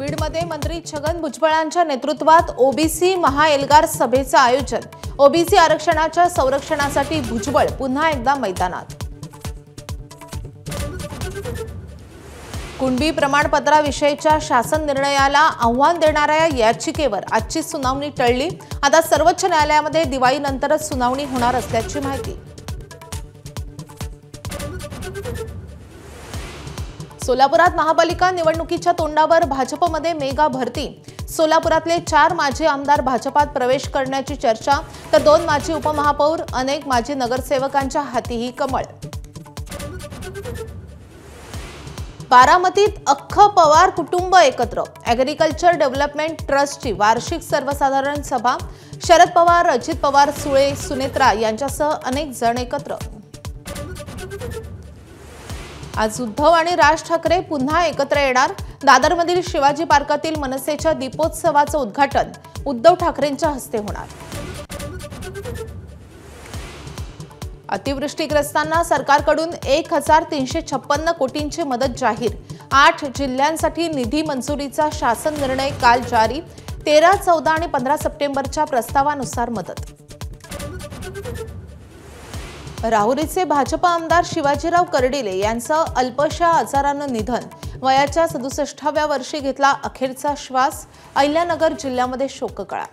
बीडमध्ये मंत्री छगन भुजबळांच्या नेतृत्वात ओबीसी महाएल्गार सभेचं आयोजन। ओबीसी आरक्षणाच्या संरक्षणासाठी भुजबळ पुन्हा एकदा मैदानात। कुणबी प्रमाणपत्राविषयीच्या शासन निर्णयाला आव्हान देणाऱ्या याचिकेवर आजची सुनावणी टळली। आता सर्वोच्च न्यायालयामध्ये दिवाळीनंतरच सुनावणी होणार असल्याची माहिती। सोलापुरात महापालिका निवडणुकीच्या तोंडावर भाजपमध्ये मेगा भरती। सोलापुरातले 4 माजी आमदार भाजपात प्रवेश करण्याची चर्चा, तर 2 माजी उपमहापौर, अनेक माजी नगरसेवकांच्या हातीही कमळ। बारामतीत अख्खं पवार कुटुंब एकत्र। ॲग्रिकल्चर डेव्हलपमेंट ट्रस्टची वार्षिक सर्वसाधारण सभा। शरद पवार, अजित पवार, सुळे, सुनेत्रा यांच्यासह अनेक जण एकत्र। आज उद्धव आणि राज ठाकरे पुन्हा एकत्र येणार। दादरमधील शिवाजी पार्कातील मनसेच्या दीपोत्सवाचं उद्घाटन उद्धव ठाकरेंच्या हस्ते होणार। अतिवृष्टीग्रस्तांना सरकारकडून 1356 कोटींची मदत जाहीर। 8 जिल्ह्यांसाठी निधी मंजुरीचा शासन निर्णय काल जारी। 13, 14 आणि 15 सप्टेंबरच्या प्रस्तावानुसार मदत। राहुरीचे भाजप आमदार शिवाजीराव कर्डिले यांचं अल्पशा आजारानं निधन। वयाच्या 67व्या वर्षी घेतला अखेरचा श्वास। अहिल्यानगर जिल्ह्यामध्ये शोककळा।